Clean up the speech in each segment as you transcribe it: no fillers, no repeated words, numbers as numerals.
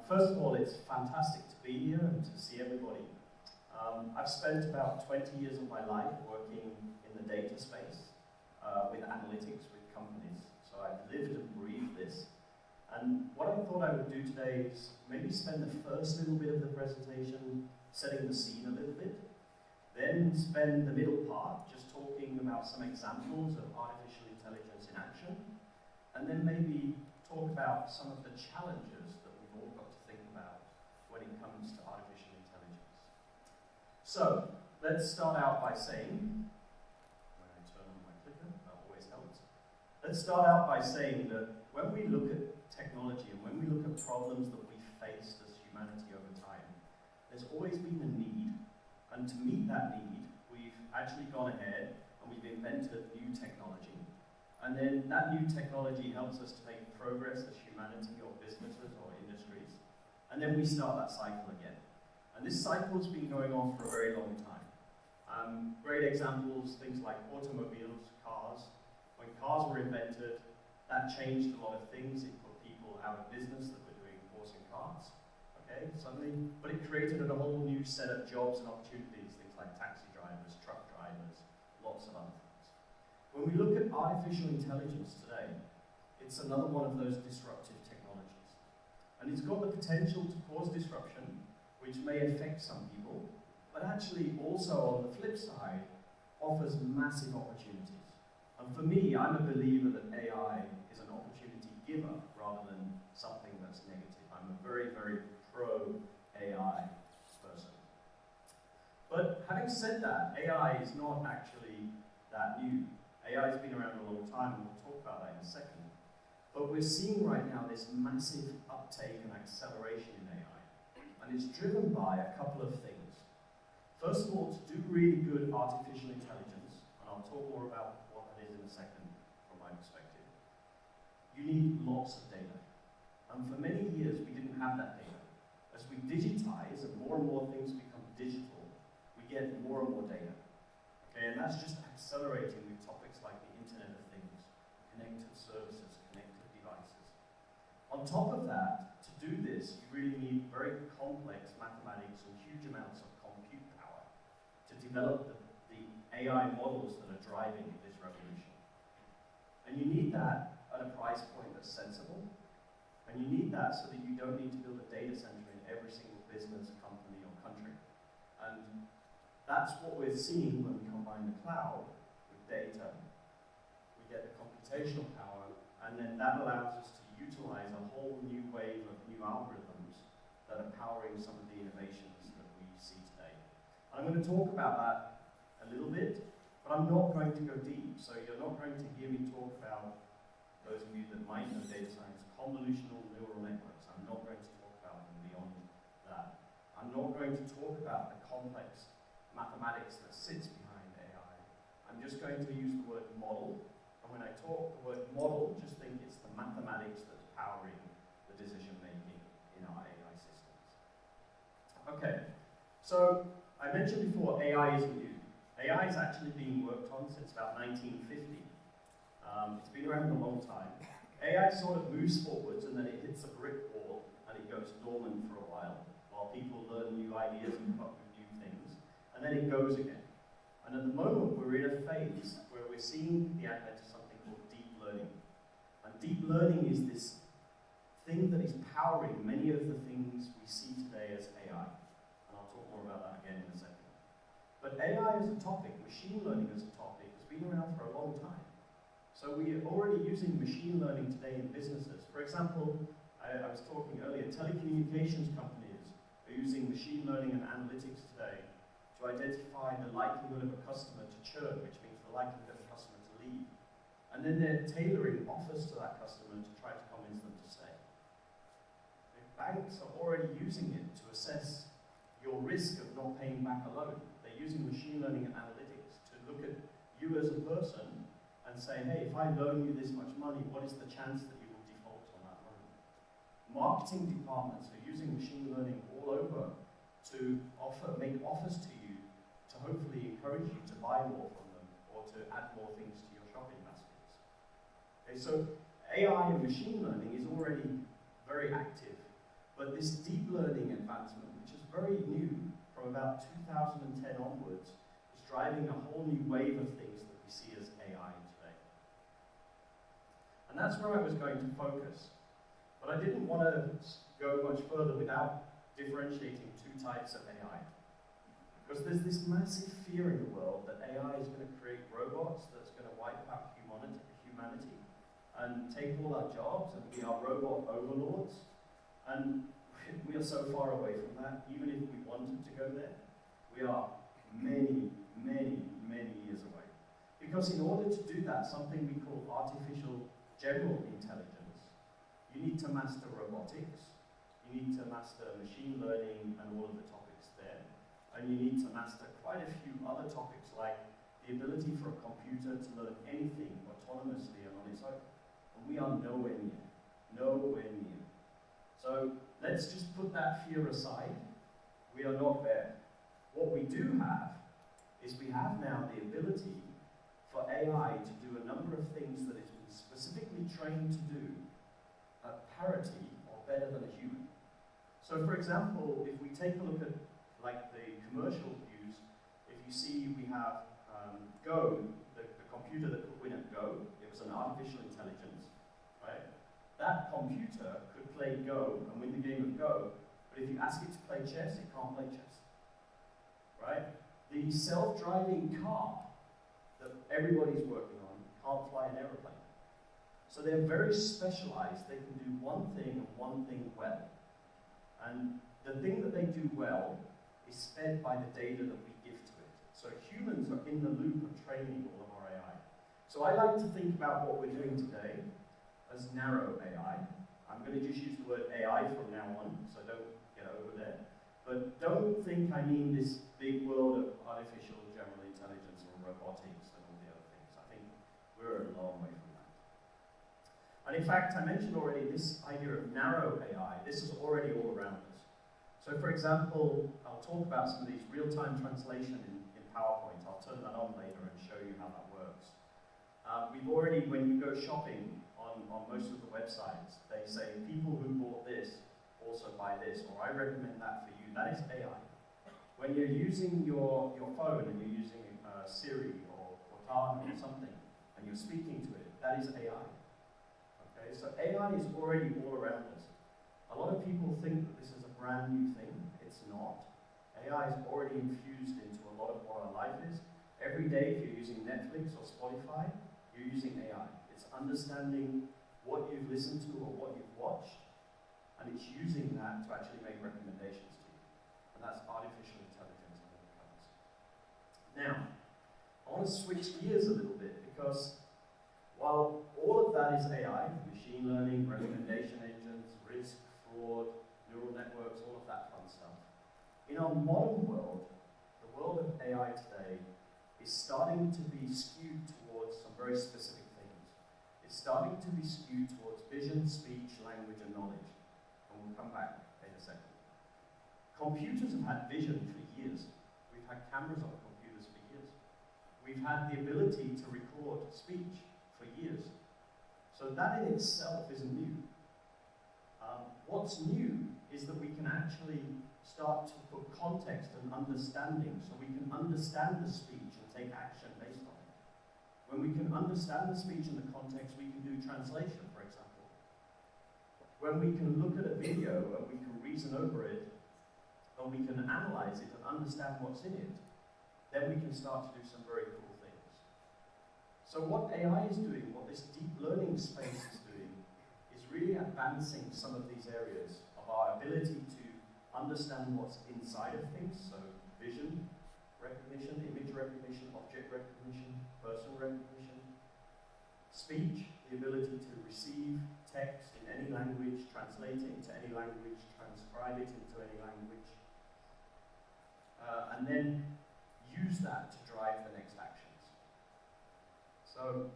First of all, it's fantastic to be here and to see everybody. I've spent about 20 years of my life working in the data space with analytics with companies. So I've lived and breathed this. And what I thought I would do today is maybe spend the first little bit of the presentation setting the scene a little bit, then spend the middle part just talking about some examples of artificial intelligence in action, and then maybe talk about some of the challenges that we've all got to think about when it comes to artificial intelligence. So, let's start out by saying, when I turn on my clicker, that always helps. Let's start out by saying that when we look at technology and when we look at problems that we've faced as humanity over time, there's always been a need. And to meet that need, we've actually gone ahead and we've invented new technology. And then that new technology helps us to make progress as humanity or businesses or industries. And then we start that cycle again. And this cycle has been going on for a very long time. Great examples, things like automobiles, cars. When cars were invented, that changed a lot of things. It put people out of business that were doing horse and carts. Okay, suddenly, but it created a whole new set of jobs and opportunities, things like taxi drivers, truck drivers, lots of other things. When we look at artificial intelligence today, it's another one of those disruptive technologies. And it's got the potential to cause disruption, which may affect some people, but actually also on the flip side, offers massive opportunities. And for me, I'm a believer that AI is an opportunity giver rather than something that's negative. I'm a very, very pro-AI person. But having said that, AI is not actually that new. AI has been around a long time, and we'll talk about that in a second. But we're seeing right now this massive uptake and acceleration in AI. And it's driven by a couple of things. First of all, to do really good artificial intelligence, and I'll talk more about what that is in a second from my perspective, you need lots of data. And for many years, we didn't have that data. As we digitize and more things become digital, we get more and more data. Okay, and that's just accelerating with topics like the Internet of Things, connected services, connected devices. On top of that, to do this, you really need very complex mathematics and huge amounts of compute power to develop the AI models that are driving this revolution. And you need that at a price point that's sensible, and you need that so that you don't need to build a data center in every single business, company, or country. And that's what we're seeing when we combine the cloud with data. We get the computational power, and then that allows us to utilize a whole new wave of new algorithms that are powering some of the innovations that we see today. And I'm going to talk about that a little bit, but I'm not going to go deep. So you're not going to hear me talk about, those of you that might know data science, convolutional neural networks. I'm not going to talk about them beyond that. I'm not going to talk about the complex mathematics that sits behind AI. I'm just going to use the word model. And when I talk the word model, just think it's the mathematics that's powering the decision making in our AI systems. Okay, so I mentioned before AI isn't new. AI is actually being worked on since about 1950. It's been around a long time. AI sort of moves forwards and then it hits a brick wall and it goes dormant for a while people learn new ideas and come up with new things, and then it goes again. And at the moment we're in a phase where we're seeing the advent of something called deep learning. And deep learning is this thing that is powering many of the things we see today as AI. And I'll talk more about that again in a second. But AI as a topic, machine learning as a topic, has been around for a long time. So we are already using machine learning today in businesses. For example, I was talking earlier, telecommunications companies are using machine learning and analytics today to identify the likelihood of a customer to churn, which means the likelihood of a customer to leave. And then they're tailoring offers to that customer to try to convince them to stay. Banks are already using it to assess your risk of not paying back a loan. They're using machine learning and analytics to look at you as a person and say, hey, if I loan you this much money, what is the chance that you will default on that loan? Marketing departments are using machine learning all over to make offers to you to hopefully encourage you to buy more from them or to add more things to your shopping baskets. Okay, so AI and machine learning is already very active. But this deep learning advancement, which is very new, from about 2010 onwards, is driving a whole new wave of things that we see as AI today. And that's where I was going to focus. But I didn't want to go much further without differentiating two types of AI. Because there's this massive fear in the world that AI is going to create robots that's going to wipe out humanity and take all our jobs and be our robot overlords. And we are so far away from that. Even if we wanted to go there, we are many, many, many years away. Because in order to do that, something we call artificial general intelligence, you need to master robotics, you need to master machine learning and all of the topics there. And you need to master quite a few other topics like the ability for a computer to learn anything autonomously and on its own. And we are nowhere near. Nowhere near. So let's just put that fear aside. We are not there. What we do have is we have now the ability for AI to do a number of things that it's been specifically trained to do at parity or better than a human. So for example, if we take a look at like the commercial views, if you see we have Go, the computer that could win at Go, it was an artificial intelligence, right? That computer could play Go and win the game of Go, but if you ask it to play chess, it can't play chess, right? The self-driving car that everybody's working on can't fly an aeroplane. So they're very specialized. They can do one thing and one thing well. And the thing that they do well is fed by the data that we give to it. So humans are in the loop of training all of our AI. So I like to think about what we're doing today as narrow AI. I'm going to just use the word AI from now on, so don't get over there. But don't think I mean this big world of artificial general intelligence or robotics and all the other things. I think we're a long way from that. And in fact, I mentioned already this idea of narrow AI. This is already all around us. So for example, I'll talk about some of these real-time translation in PowerPoint. I'll turn that on later and show you how that works. We've already, when you go shopping on most of the websites, they say people who bought this also buy this, or I recommend that for you. That is AI. When you're using your phone and you're using Siri or Cortana or something, and you're speaking to it, that is AI. Okay, so AI is already all around us. A lot of people think that this is a brand new thing. It's not. AI is already infused into a lot of what our life is. Every day, if you're using Netflix or Spotify, you're using AI. It's understanding what you've listened to or what you've watched, and it's using that to actually make recommendations to you. And that's artificial intelligence on all comes. Now, I want to switch gears a little bit because while all of that is AI, machine learning, recommendation engines, risk, fraud, neural networks, all of that fun stuff, in our modern world, the world of AI today is starting to be skewed towards some very specific things. It's starting to be skewed towards vision, speech, language, and knowledge. And we'll come back in a second. Computers have had vision for years. We've had cameras on computers for years. We've had the ability to record speech for years. So that in itself isn't new. What's new is that we can actually start to put context and understanding, so we can understand the speech and take action based on it. When we can understand the speech and the context, we can do translation, for example. When we can look at a video and we can reason over it, and we can analyze it and understand what's in it, then we can start to do some very cool things. So what AI is doing, what this deep learning space is doing, is really advancing some of these areas of our ability to understand what's inside of things, so vision recognition, image recognition, object recognition, person recognition, speech, the ability to receive text in any language, translate it into any language, transcribe it into any language, and then use that to drive the next actions. So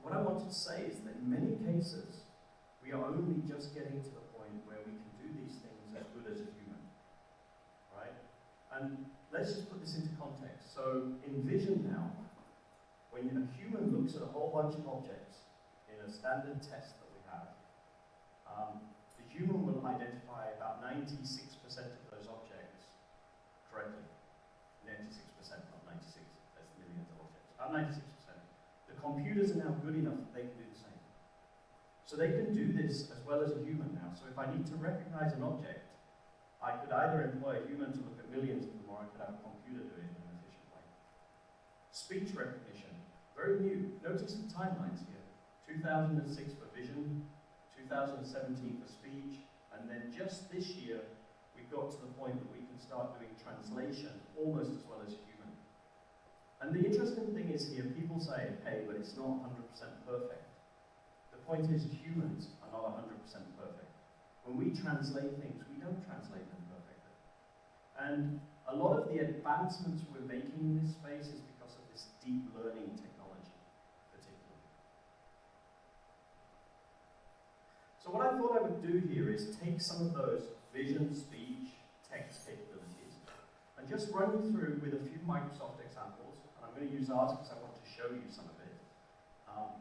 what I wanted to say is that in many cases, we are only just getting to the point where we can do these things as good as a human, right? And let's just put this into context. So in vision now, when a human looks at a whole bunch of objects in a standard test that we have, the human will identify about 96% of those objects correctly. 96%, not 96, that's millions of objects. 96%. The computers are now good enough that they can do the same. So they can do this as well as a human now. So if I need to recognize an object, I could either employ a human to look at millions of them, or I could have a computer do it in an efficient way. Speech recognition, very new. Notice the timelines here. 2006 for vision, 2017 for speech, and then just this year, we got to the point that we can start doing translation almost as well as human. And the interesting thing is here, people say, hey, but it's not 100% perfect. The point is, humans are not 100% perfect. When we translate things, we don't translate them perfectly. And a lot of the advancements we're making in this space is because of this deep learning technology, particularly. So what I thought I would do here is take some of those vision, speech, text capabilities, and just run you through with a few Microsoft examples. And I'm going to use ours because I want to show you some of it.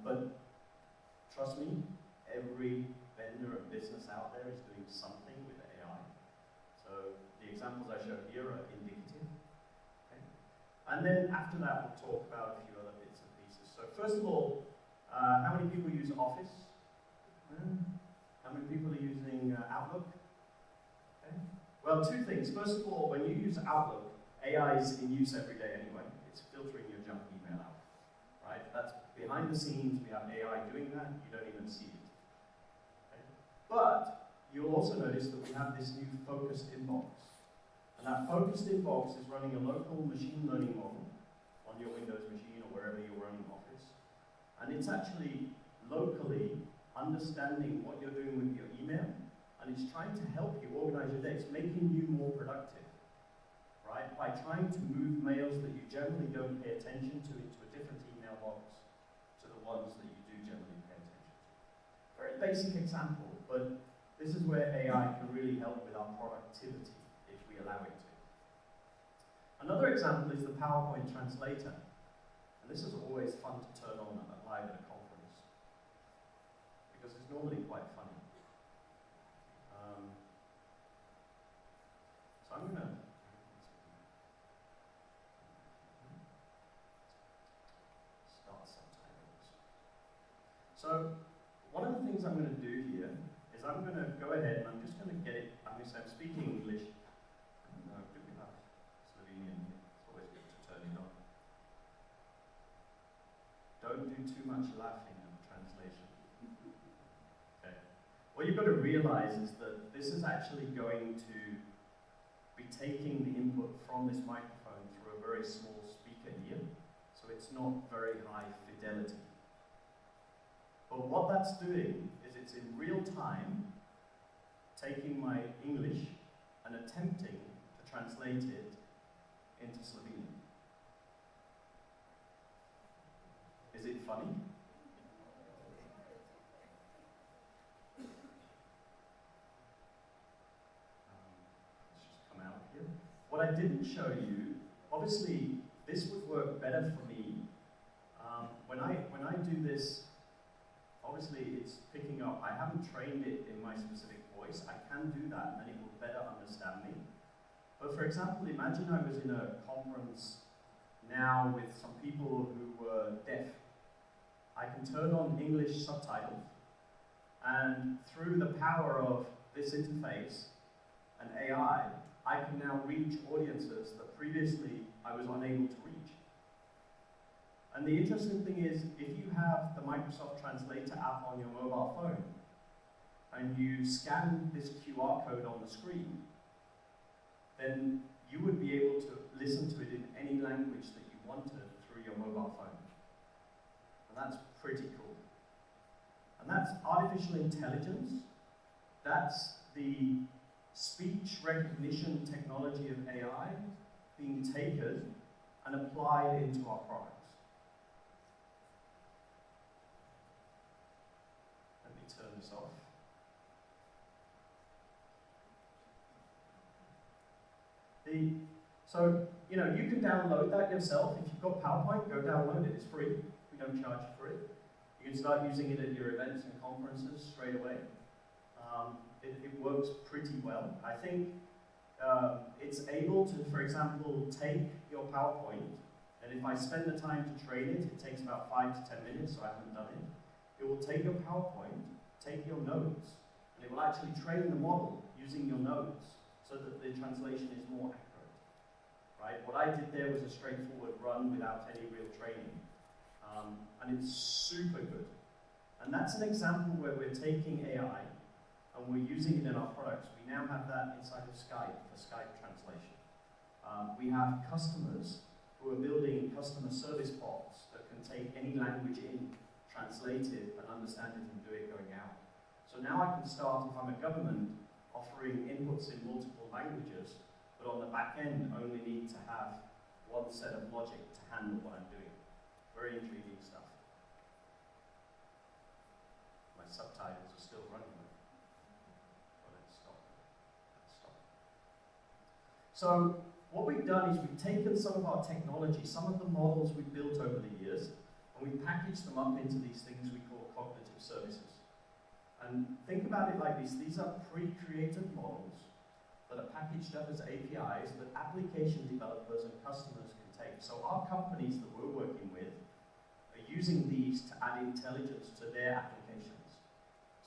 But trust me, every vendor and business out there is doing something with AI. So the examples I show here are indicative. Okay? And then after that, we'll talk about a few other bits and pieces. So first of all, how many people use Office? How many people are using Outlook? Okay. Well, two things. First of all, when you use Outlook, AI is in use every day anyway. It's filtering your junk email out. Right? That's behind the scenes, we have AI doing that, you don't even see it. Okay? But you'll also notice that we have this new focused inbox. And that focused inbox is running a local machine learning model on your Windows machine or wherever you're running Office. And it's actually locally understanding what you're doing with your email, and it's trying to help you organize your day. It's making you more productive, right? By trying to move mails that you generally don't pay attention to into a different email box to the ones that you do generally pay attention to. Very basic example, but this is where AI can really help with our productivity if we allow it to. Another example is the PowerPoint translator. And this is always fun to turn on live at a conference, because it's normally quite funny. So I'm going to start subtitles. So one of the things I'm going to do here is I'm going to go ahead and I'm just going to get it. I'm going to say I'm speaking English. No, could we have Slovenian here? It's always good to turn it on. Don't do too much laughing in the translation. Okay. What you've got to realize is that this is actually going to be taking the input from this microphone through a very small speaker here, so it's not very high fidelity. But what that's doing is it's in real time taking my English and attempting to translate it into Slovenian. Is it funny? Let's just come out here. What I didn't show you, obviously, this would work better for me. When I do this, obviously it's picking up. I haven't trained it in my specific voice. I can do that, and it will better understand me. But for example, imagine I was in a conference now with some people who were deaf. I can turn on English subtitles, and through the power of this interface and AI, I can now reach audiences that previously I was unable to reach. And the interesting thing is, if you have the Microsoft Translator app on your mobile phone, and you scan this QR code on the screen, then you would be able to listen to it in any language that you wanted through your mobile phone. And that's pretty cool. And that's artificial intelligence. That's the speech recognition technology of AI being taken and applied into our products. Let me turn this off. So, you know, you can download that yourself. If you've got PowerPoint, go download it. It's free. We don't charge you for it. You can start using it at your events and conferences straight away. it works pretty well. I think it's able to, for example, take your PowerPoint, and if I spend the time to train it, it takes about 5 to 10 minutes, so I haven't done it. It will take your PowerPoint, take your notes, and it will actually train the model using your notes so that the translation is more accurate. Right? What I did there was a straightforward run without any real training. And it's super good. And that's an example where we're taking AI and we're using it in our products. We now have that inside of Skype for Skype translation. We have customers who are building customer service bots that can take any language in, translate it, and understand it and do it going out. So now I can start, if I'm a government, offering inputs in multiple languages, but on the back end only need to have one set of logic to handle what I'm doing. Very intriguing stuff. My subtitles are still running. Well, let's stop. So what we've done is we've taken some of our technology, some of the models we've built over the years, and we've packaged them up into these things we call cognitive services. And think about it like this: these are pre-created models that are packaged up as APIs that application developers and customers can take. So our companies that we're working with are using these to add intelligence to their applications.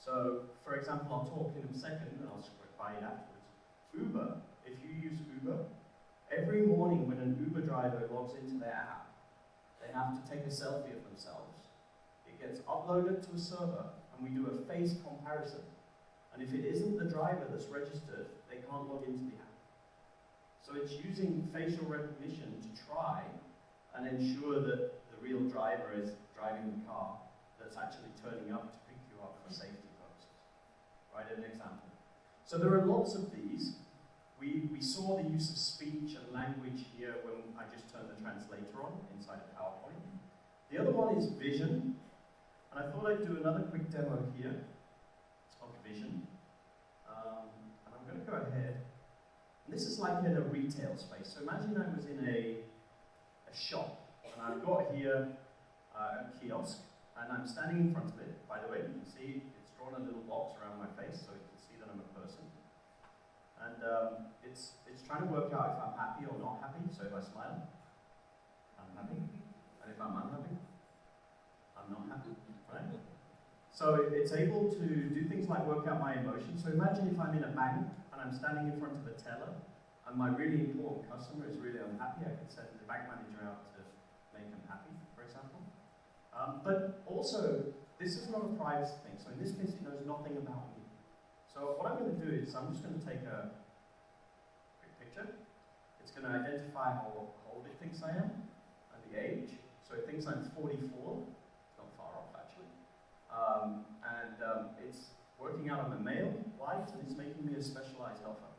So, for example, I'll talk in a second, and I'll script by it afterwards. Uber, if you use Uber, every morning when an Uber driver logs into their app, they have to take a selfie of themselves. It gets uploaded to a server, and we do a face comparison. And if it isn't the driver that's registered, they can't log into the app. So it's using facial recognition to try and ensure that the real driver is driving the car that's actually turning up to pick you up for safety purposes. Right, an example. So there are lots of these. We saw the use of speech and language here when I just turned the translator on inside of PowerPoint. The other one is vision. And I thought I'd do another quick demo here of vision. And I'm going to go ahead. And this is like in a retail space. So imagine I was in a shop, and I've got here a kiosk, and I'm standing in front of it. By the way, you can see it's drawn a little box around my face, so you can see that I'm a person. And it's trying to work out if I'm happy or not happy. So if I smile, I'm happy. And if I'm unhappy, I'm not happy. Right? So it's able to do things like work out my emotions. So imagine if I'm in a bank and I'm standing in front of a teller and my really important customer is really unhappy. I could send the bank manager out to make them happy, for example. But also, this is not a privacy thing. So in this case, it knows nothing about me. So what I'm going to do is I'm just going to take a quick picture. It's going to identify how old it thinks I am and the age. So it thinks I'm 44. It's working out I'm a male, white, and it's making me a specialized offer.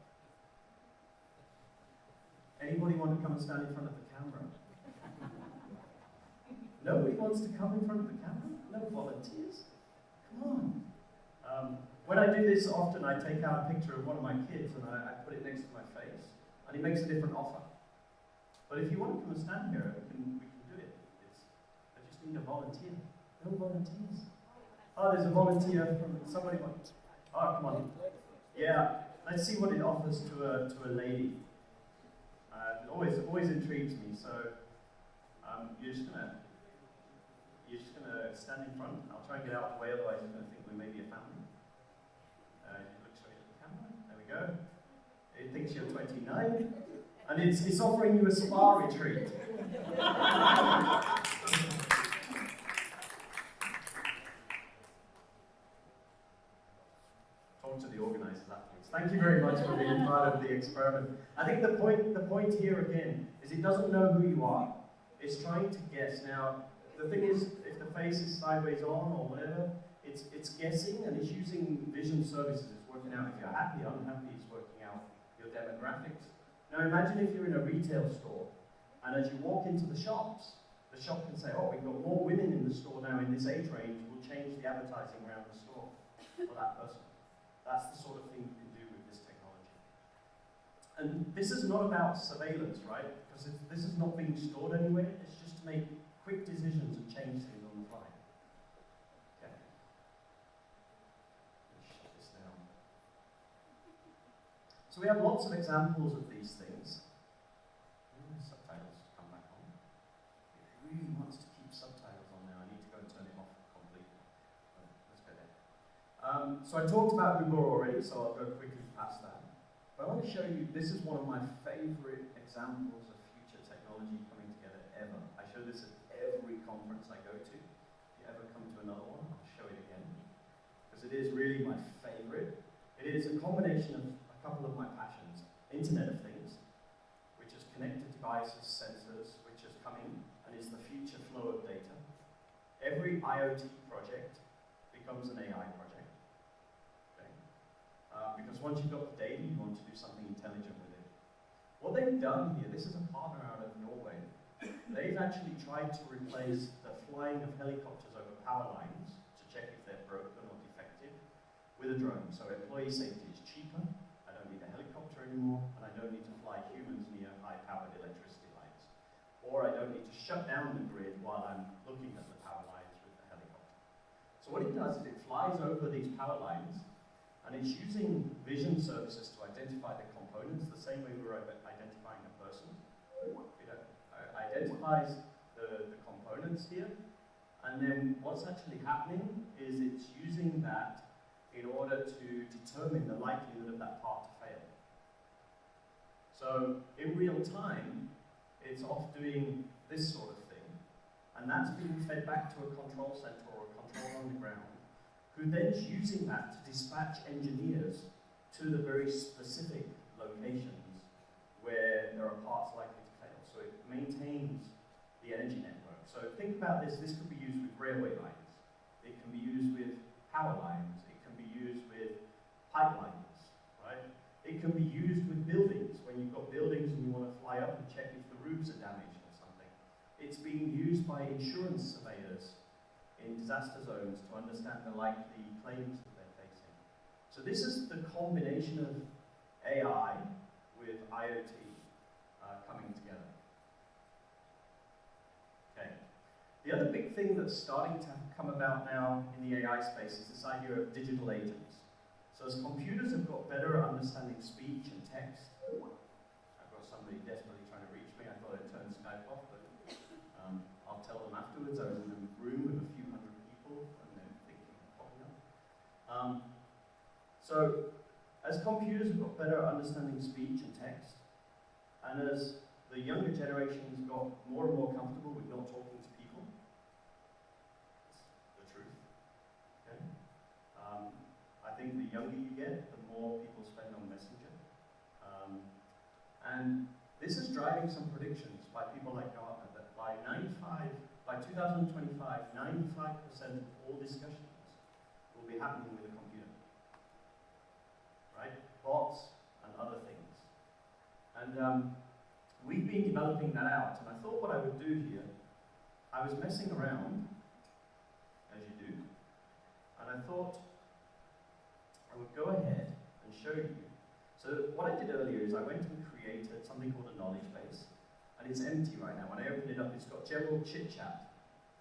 Anybody want to come and stand in front of the camera? Nobody wants to come in front of the camera? No volunteers? Come on. When I do this, often I take out a picture of one of my kids and I put it next to my face, and it makes a different offer. But if you want to come and stand here, we can do it. I just need a volunteer. No volunteers. Oh, there's a volunteer from somebody. Oh, come on. Yeah, let's see what it offers to a lady. It always intrigues me. So you're just gonna stand in front. I'll try and get out of the way, otherwise you're gonna think we may be a family. You look straight at the camera. There we go. It thinks you're 29, and it's offering you a spa retreat. To the organizers afterwards. Thank you very much for being part of the experiment. I think the point here again is it doesn't know who you are. It's trying to guess. Now, the thing is, if the face is sideways on or whatever, it's guessing, and it's using vision services. It's working out if you're happy, unhappy. It's working out your demographics. Now, imagine if you're in a retail store, and as you walk into the shop can say, oh, we've got more women in the store now in this age range. We'll change the advertising around the store for that person. That's the sort of thing you can do with this technology. And this is not about surveillance, right? Because this is not being stored anywhere. It's just to make quick decisions and change things on the fly. Okay. Let me shut this down. So we have lots of examples of these things. Subtitles come back on. It really wants to keep subtitles on now. I need to go and turn it off completely. Let's go there. So I talked about Uber already, so I'll go quickly past that. But I want to show you, this is one of my favorite examples of future technology coming together ever. I show this at every conference I go to. If you ever come to another one, I'll show it again. Because it is really my favorite. It is a combination of a couple of my passions. Internet of Things, which is connected devices, sensors, which is coming and is the future flow of data. Every IoT project becomes an AI project. Okay? Because once you've got the data, you want to do something intelligent with it. What they've done here, this is a partner out of Norway, they've actually tried to replace the flying of helicopters over power lines to check if they're broken or defective with a drone. So employee safety is cheaper, I don't need a helicopter anymore, and I don't need to fly humans near high-powered electricity lines. Or I don't need to shut down the grid while I'm looking at the power lines with the helicopter. So what it does is it flies over these power lines, and it's using vision services to identify the components the same way we're identifying a person. It identifies the components here, and then what's actually happening is it's using that in order to determine the likelihood of that part to fail. So in real time, it's off doing this sort of thing, and that's being fed back to a control center or a control on the ground, who then is using that to dispatch engineers to the very specific locations where there are parts likely to fail. So it maintains the energy network. So think about this, this could be used with railway lines, it can be used with power lines, it can be used with pipelines, right? It can be used with buildings, when you've got buildings and you want to fly up and check if the roofs are damaged or something. It's being used by insurance surveyors in disaster zones to understand the likely claims that they're facing. So this is the combination of AI with IoT coming together. Okay. The other big thing that's starting to come about now in the AI space is this idea of digital agents. So as computers have got better at understanding speech and text, I've got somebody desperately trying to reach me, I thought I'd turn Skype off, but I'll tell them afterwards. I was in a room with a few hundred people and they're thinking of popping up. So as computers have got better at understanding speech and text, and as the younger generations got more and more comfortable with not talking to people, it's the truth, okay? I think the younger you get, the more people spend on Messenger. And this is driving some predictions by people like Gartner that by 2025, 95% of all discussions will be happening with a computer. Right? Bots and other things. And we've been developing that out, and I thought what I would do here, I was messing around, as you do, and I thought I would go ahead and show you. So what I did earlier is I went and created something called a knowledge base, and it's empty right now. When I open it up, it's got general chit-chat.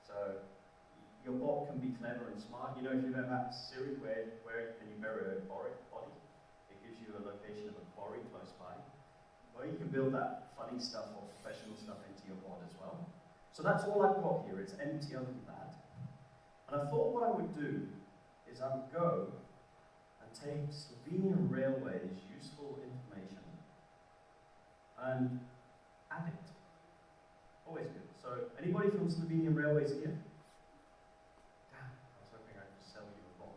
So your bot can be clever and smart. You know, if you've ever asked Siri, where can you bury a body? It gives you a location of a quarry close by. Well, you can build that funny stuff or professional stuff into your bot as well. So that's all I've got here. It's empty other than that. And I thought what I would do is I would go and take Slovenian Railways' useful information and add it. Always good. So, anybody from Slovenian Railways here? Damn, I was hoping I could sell you a bot.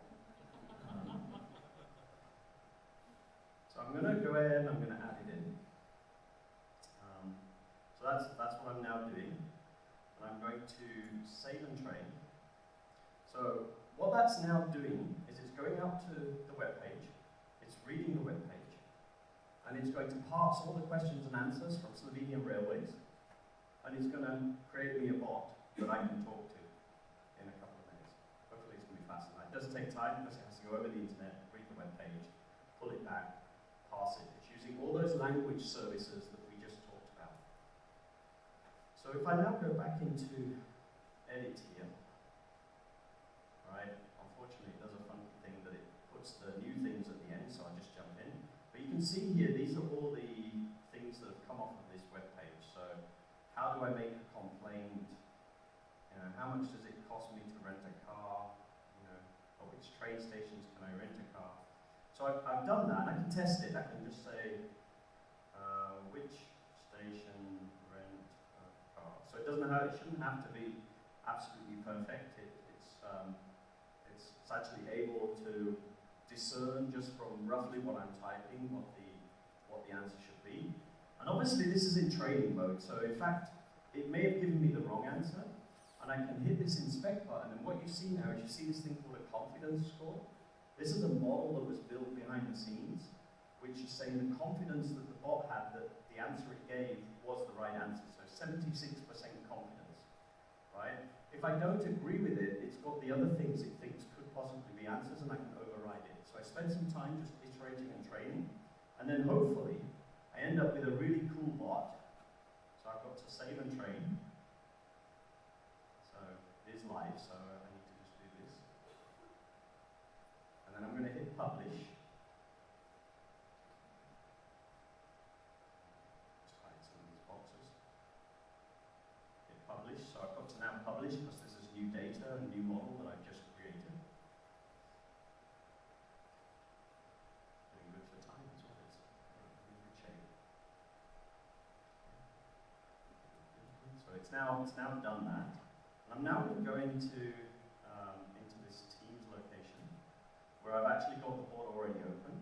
So I'm going to go ahead and I'm going to add it in. So that's what I'm now doing. And I'm going to save and train. So what that's now doing is it's going out to the web page, it's reading the web page, and it's going to parse all the questions and answers from Slovenian Railways, and it's going to create me a bot that I can talk to in a couple of minutes. Hopefully it's going to be fast enough. It does take time because it has to go over the internet, read the web page, pull it back, parse it. It's using all those language services that we just talked about. So if I now go back into edit here, right, unfortunately it does a funky thing that it puts the new things at the end, so I'll just jump in. But you can can see here, these are all the things that have come off of this web page. So, how do I make a complaint? You know, how much does it cost me to rent a car? You know, at which train stations can I rent a car? So I've done that, and I can test it. I can just say, which station rent a car? So it shouldn't have to be absolutely perfect. It's actually able to discern just from roughly what I'm typing what the answer should be. And obviously this is in training mode, so in fact it may have given me the wrong answer, and I can hit this inspect button, and what you see now is you see this thing called a confidence score. This is a model that was built behind the scenes, which is saying the confidence that the bot had that the answer it gave was the right answer, so 76% confidence, right? If I don't agree with it, it's got the other things it thinks could possibly be answers, and I can override it. So I spent some time just iterating and training, and then hopefully I end up with a really cool bot. So I've got to save and train. So it is live, so I need to just do this. And then I'm going to hit publish. Just hide some of these boxes. Hit publish, so I've got to now publish because this is new data, a new model that I've just created. Doing good for time as well, it's in good shape. So it's now done that. And I'm now going to go into this Teams location where I've actually got the board already open.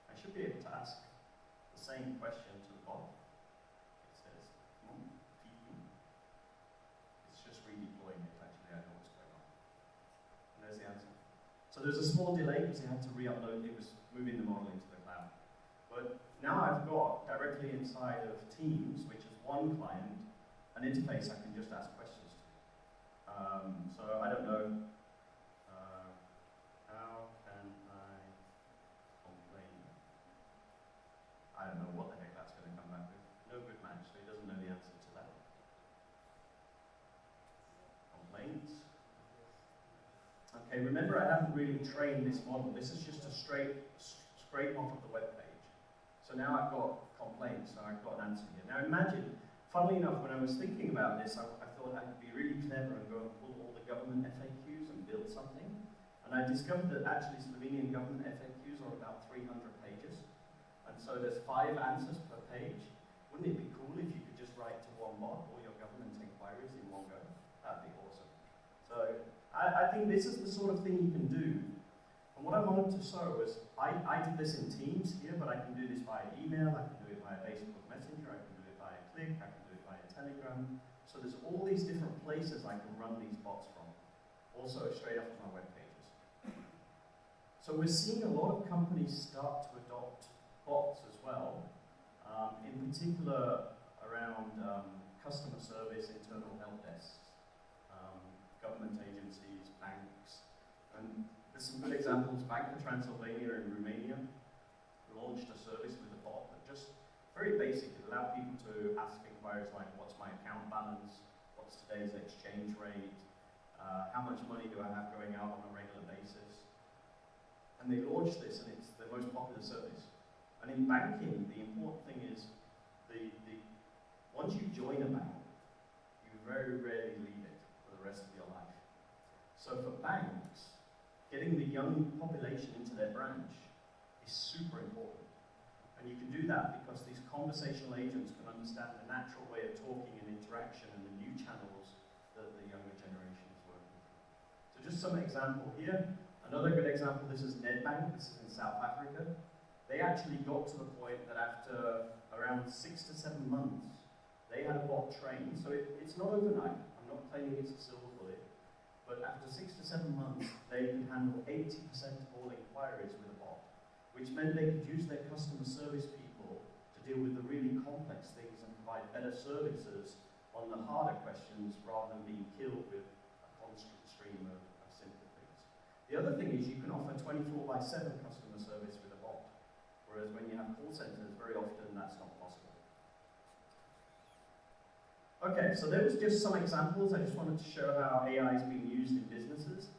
I should be able to ask the same question to the bot. It says, feed me. It's just redeploying it, actually, I know what's going on. And there's the answer. So there's a small delay because it had to re-upload, it was moving the model into the cloud. But now I've got directly inside of Teams, which is one client, an interface I can just ask questions to. So I don't know, how can I complain? I don't know what the heck that's going to come back with. No good match, so he doesn't know the answer to that. Complaints. Okay, remember I haven't really trained this model. This is just a scrape off of the web page. So now I've got complaints, so I've got an answer here. Now imagine, funnily enough, when I was thinking about this, I thought I'd be really clever and go and pull all the government FAQs and build something. And I discovered that actually Slovenian government FAQs are about 300 pages. And so there's 5 answers per page. Wouldn't it be cool if you could just write to one bot all your government inquiries in one go? That'd be awesome. So I think this is the sort of thing you can do. And what I wanted to show was, I did this in Teams here, but I can do this via email, I can do it via Facebook Messenger, I can do it via Click, I can do it via Telegram. So there's all these different places I can run these bots from, also straight off of my web pages. So we're seeing a lot of companies start to adopt bots as well, in particular around customer service, internal help desks, government agencies, banks, and there's some good examples. Bank of Transylvania in Romania launched a service with a bot that just very basic. It allowed people to ask inquiries like, what's my account balance, what's today's exchange rate, how much money do I have going out on a regular basis. And they launched this, and it's the most popular service. And in banking, the important thing is, once you join a bank, you very rarely leave it for the rest of your life. So for banks, getting the young population into their branch is super important. And you can do that because these conversational agents can understand the natural way of talking and interaction and the new channels that the younger generation is working through. So just some example here. Another good example, this is Nedbank, this is in South Africa. They actually got to the point that after around 6 to 7 months, they had a bot trained. So it's not overnight. I'm not claiming it's a silver bullet. But after 6 to 7 months, they could handle 80% of all inquiries with a bot, which meant they could use their customer service people to deal with the really complex things and provide better services on the harder questions rather than being killed with a constant stream of simple things. The other thing is you can offer 24/7 customer service with a bot, whereas when you have call centers, very often that's not possible. Okay, so there was just some examples. I just wanted to show how AI is being used in businesses.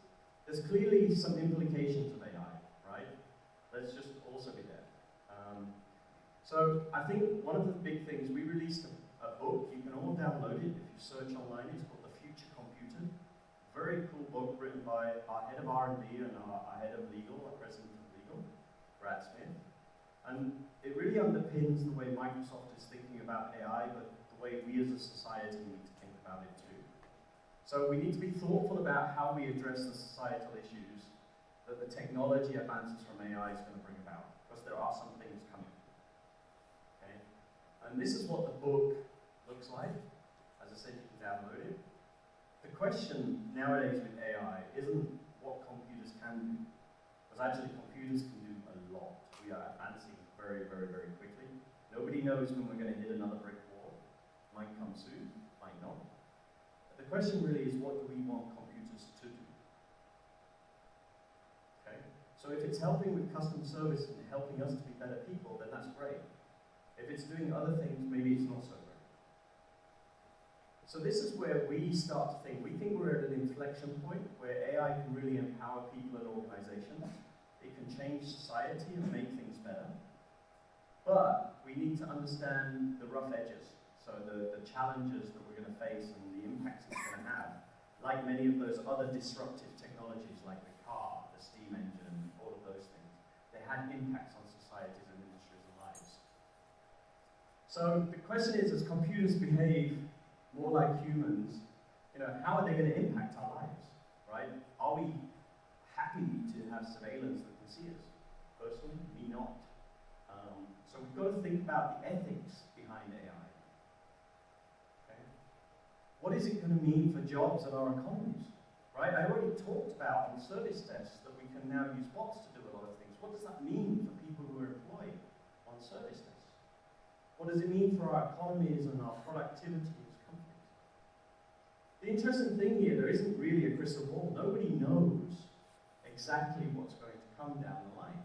there's clearly some implications of AI, right? Let's just also be there. So I think one of the big things, we released a book, you can all download it if you search online, it's called The Future Computer. Very cool book written by our head of R&D and our head of legal, our president of legal, Brad Smith. And it really underpins the way Microsoft is thinking about AI, but the way we as a society need to think about it too. So we need to be thoughtful about how we address the societal issues that the technology advances from AI is going to bring about, because there are some things coming. Okay? And this is what the book looks like. As I said, you can download it. The question nowadays with AI isn't what computers can do, because actually computers can do a lot. We are advancing very, very, very quickly. Nobody knows when we're going to hit another brick wall. Might come soon, might not. But the question really is, what do we want computers to do? Okay? So if it's helping with customer service and helping us to be better people, then that's great. If it's doing other things, maybe it's not so great. So this is where we start to think. We think we're at an inflection point where AI can really empower people and organizations. It can change society and make things better. But we need to understand the rough edges. So the challenges that we're going to face and the impacts it's going to have. Like many of those other disruptive technologies like the car, the steam engine, all of those things. They had impacts on societies and industries and lives. So the question is, as computers behave more like humans, how are they going to impact our lives, right? Are we happy to have surveillance that can see us? Personally, me not. So we've got to think about the ethics behind AI. Okay? What is it going to mean for jobs and our economies, right? I already talked about in service desks that we can now use bots to do a lot of things. What does that mean for people who are employed on service desks? What does it mean for our economies and our productivity? The interesting thing here, there isn't really a crystal ball. Nobody knows exactly what's going to come down the line.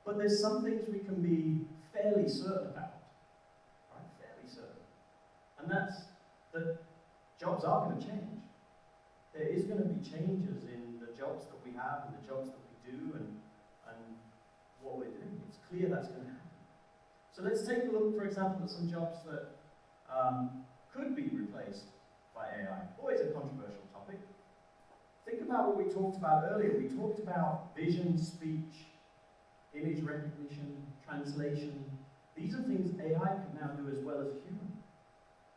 But there's some things we can be fairly certain about, right? Fairly certain. And that's that jobs are going to change. There is going to be changes in the jobs that we have and the jobs that we do and what we're doing. It's clear that's going to happen. So let's take a look, for example, at some jobs that could be replaced by AI. Always a controversial topic. Think about what we talked about earlier. We talked about vision, speech, image recognition, translation. These are things AI can now do as well as a human.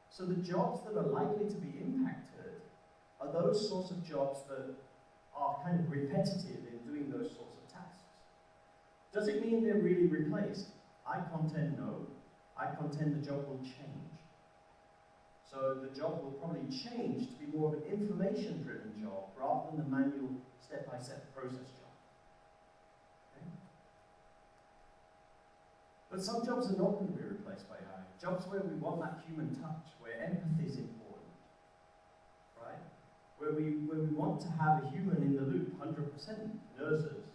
So the jobs that are likely to be impacted are those sorts of jobs that are kind of repetitive in doing those sorts of tasks. Does it mean they're really replaced? I contend no. I contend the job will change. So the job will probably change to be more of an information-driven job rather than the manual step-by-step process job. Okay? But some jobs are not going to be replaced by AI. Jobs where we want that human touch, where empathy is important, right? Where we want to have a human in the loop, 100%. Nurses,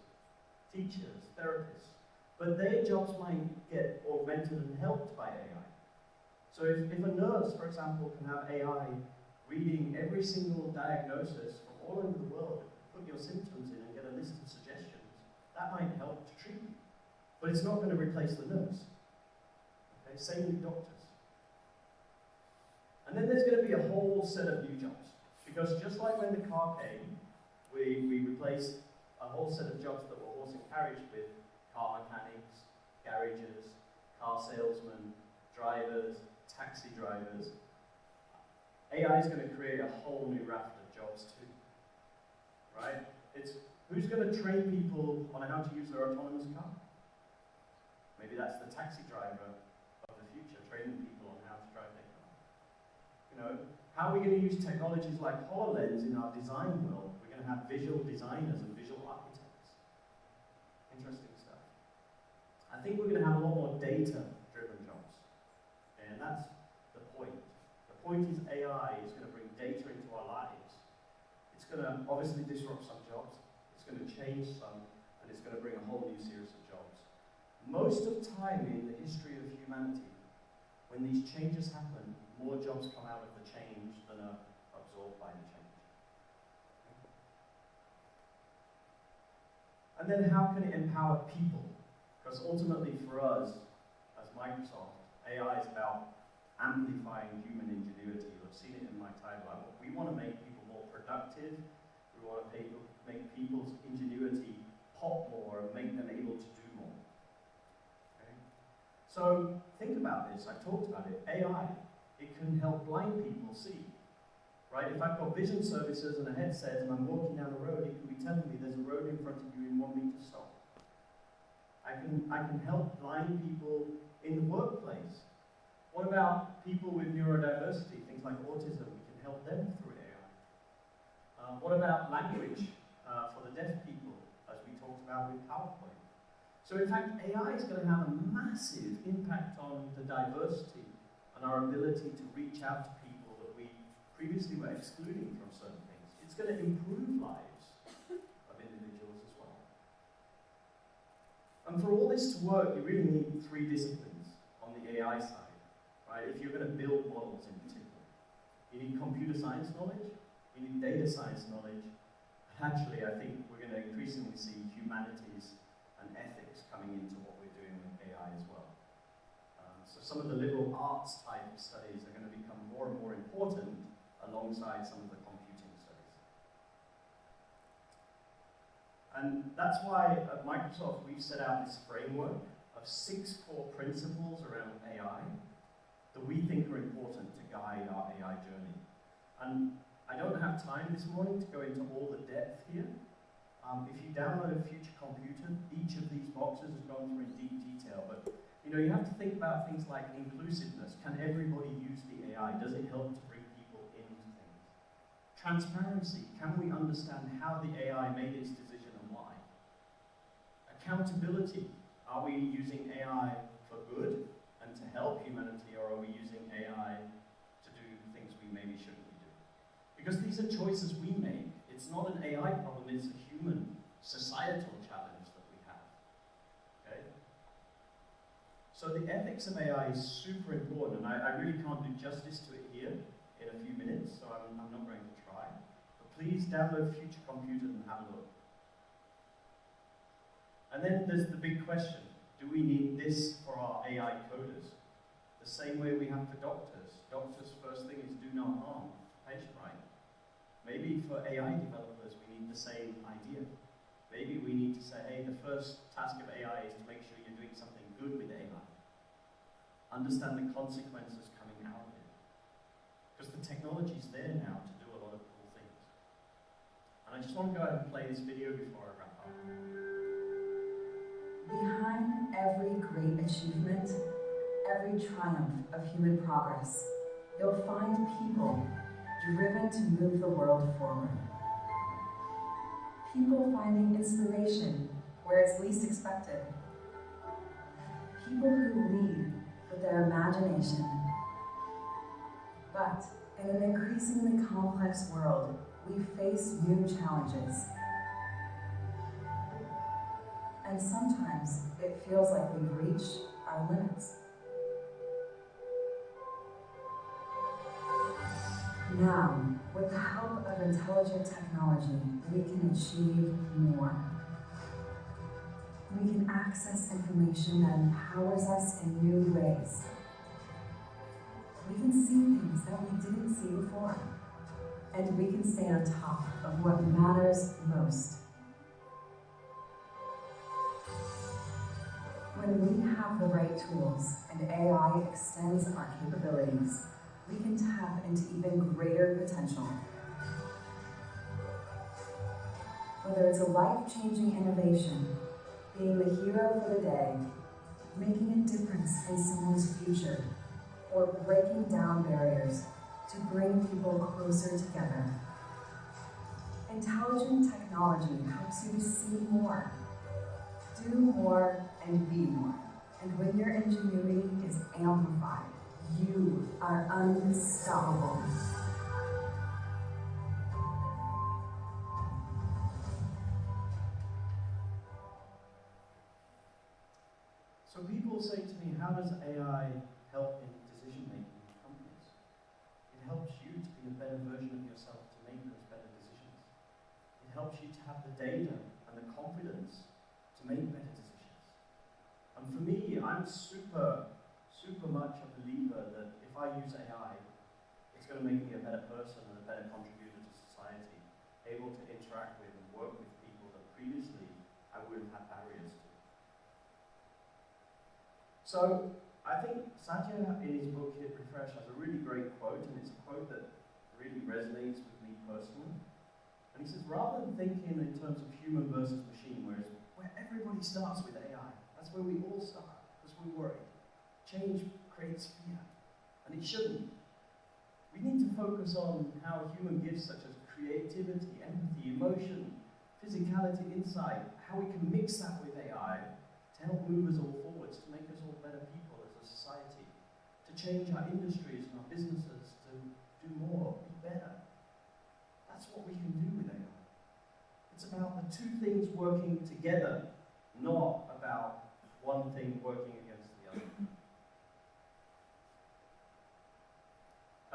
teachers, therapists. But their jobs might get augmented and helped by AI. So if a nurse, for example, can have AI reading every single diagnosis from all over the world, put your symptoms in and get a list of suggestions, that might help to treat you. But it's not going to replace the nurse. Okay? Same with doctors. And then there's going to be a whole set of new jobs. Because just like when the car came, we replaced a whole set of jobs that were horse and carriage with car mechanics, garages, car salesmen, drivers, taxi drivers. AI is going to create a whole new raft of jobs too, right? It's who's going to train people on how to use their autonomous car? Maybe that's the taxi driver of the future, training people on how to drive their car. How are we going to use technologies like HoloLens in our design world? We're going to have visual designers and visual architects. Interesting stuff. I think we're going to have a lot more data-driven jobs. And that's the point. The point is AI is going to bring data into our lives. It's going to obviously disrupt some jobs, it's going to change some, and it's going to bring a whole new series of jobs. Most of the time in the history of humanity, when these changes happen, more jobs come out of the change than are absorbed by the change. And then how can it empower people? Because ultimately for us, as Microsoft, AI is about amplifying human ingenuity. You've seen it in my title. We want to make people more productive. We want to make people's ingenuity pop more and make them able to do more. Okay? So think about this. I talked about it. AI, it can help blind people see. Right? If I've got vision services and a headset and I'm walking down the road, it can be telling me there's a road in front of you and you want me to stop. I can help blind people in the workplace. What about people with neurodiversity, things like autism? We can help them through AI. What about language for the deaf people, as we talked about with PowerPoint? So in fact, AI is going to have a massive impact on the diversity and our ability to reach out to people that we previously were excluding from certain things. It's going to improve lives of individuals as well. And for all this to work, you really need 3 disciplines on the AI side. Right? If you're going to build models in particular, you need computer science knowledge, you need data science knowledge, and actually I think we're going to increasingly see humanities and ethics coming into what we're doing with AI as well. So some of the liberal arts type of studies are going to become more and more important alongside some of the computing studies. And that's why at Microsoft we've set out this framework of 6 core principles around AI that we think are important to guide our AI journey. And I don't have time this morning to go into all the depth here. If you download Future Computer, each of these boxes has gone through in deep detail, but you have to think about things like inclusiveness. Can everybody use the AI? Does it help to bring people into things? Transparency. Can we understand how the AI made its decision and why? Accountability. Are we using AI for good and to help humanity, or are we using AI to do things we maybe shouldn't be doing? Because these are choices we make. It's not an AI problem, it's a human, societal challenge that we have. Okay? So the ethics of AI is super important, and I really can't do justice to it here in a few minutes, so I'm not going to try. But please download Future Computer and have a look. And then there's the big question. Do we need this for our AI coders? The same way we have for doctors. Doctors' first thing is do no harm, patient right. Maybe for AI developers we need the same idea. Maybe we need to say, hey, the first task of AI is to make sure you're doing something good with AI. Understand the consequences coming out of it. Because the technology's there now to do a lot of cool things. And I just want to go ahead and play this video before I wrap up. Behind every great achievement, every triumph of human progress, you'll find people driven to move the world forward. People finding inspiration where it's least expected. People who lead with their imagination. But in an increasingly complex world, we face new challenges. And sometimes it feels like we've reached our limits. Now, with the help of intelligent technology, we can achieve more. We can access information that empowers us in new ways. We can see things that we didn't see before. And we can stay on top of what matters most. When we have the right tools and AI extends our capabilities, we can tap into even greater potential. Whether it's a life-changing innovation, being the hero for the day, making a difference in someone's future, or breaking down barriers to bring people closer together. Intelligent technology helps you to see more, do more, and be more. And when your ingenuity is amplified, you are unstoppable. So people say to me, how does AI help in decision-making in companies? It helps you to be a better version of yourself to make those better decisions. It helps you to have the data and the confidence I'm super much a believer that if I use AI, it's going to make me a better person and a better contributor to society, able to interact with and work with people that previously I would have had barriers to. So I think Celje, in his book Hit Refresh, has a really great quote, and it's a quote that really resonates with me personally. And he says, rather than thinking in terms of human versus machine, where everybody starts with AI, that's where we all start, because we're worried. Change creates fear, and it shouldn't. We need to focus on how human gifts such as creativity, empathy, emotion, physicality, insight, how we can mix that with AI to help move us all forwards, to make us all better people as a society, to change our industries and our businesses, to do more, be better. That's what we can do with AI. It's about the two things working together, not about one thing working against the other.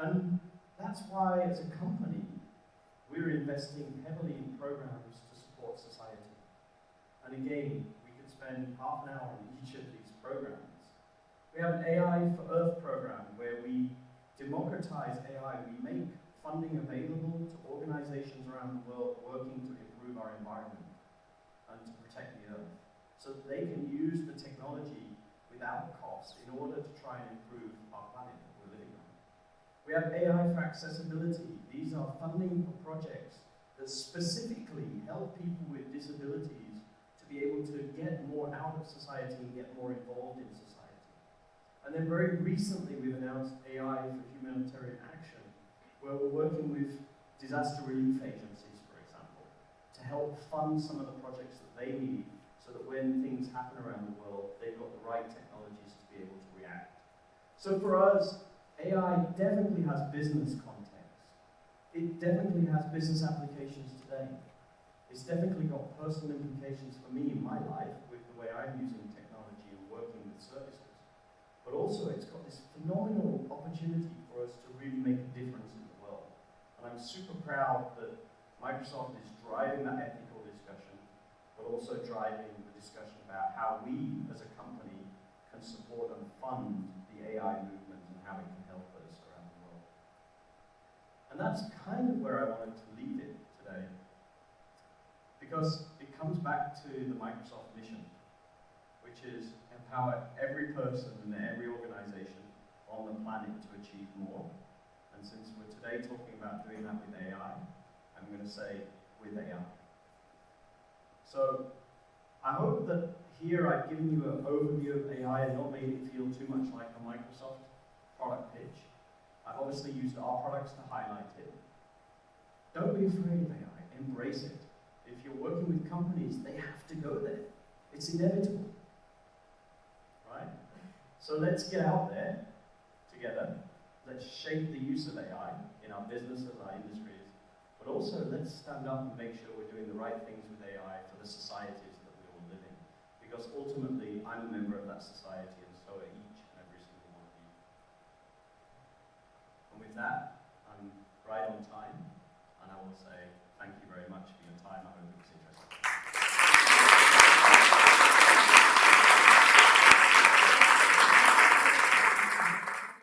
And that's why, as a company, we're investing heavily in programs to support society. And again, we could spend half an hour on each of these programs. We have an AI for Earth program where we democratize AI. We make funding available to organizations around the world working to improve our environment and to protect the Earth, so that they can use the technology without cost in order to try and improve our planet that we're living on. We have AI for accessibility. These are funding for projects that specifically help people with disabilities to be able to get more out of society and get more involved in society. And then very recently we've announced AI for humanitarian action, where we're working with disaster relief agencies, for example, to help fund some of the projects that they need so that when things happen around the world, they've got the right technologies to be able to react. So for us, AI definitely has business context. It definitely has business applications today. It's definitely got personal implications for me in my life with the way I'm using technology and working with services. But also it's got this phenomenal opportunity for us to really make a difference in the world. And I'm super proud that Microsoft is driving that ethical discussion, but also driving the discussion about how we as a company can support and fund the AI movement and how it can help us around the world. And that's kind of where I wanted to leave it today, because it comes back to the Microsoft mission, which is empower every person and every organization on the planet to achieve more. And since we're today talking about doing that with AI, I'm going to say with AI. So I hope that here I've given you an overview of AI and not made it feel too much like a Microsoft product pitch. I've obviously used our products to highlight it. Don't be afraid of AI, embrace it. If you're working with companies, they have to go there. It's inevitable, right? So let's get out there together. Let's shape the use of AI in our businesses, our industries, but also let's stand up and make sure we're doing the right things with AI for the societies that we all live in. Because ultimately, I'm a member of that society, and so are each and every single one of you. And with that, I'm right on time, and I will say thank you very much.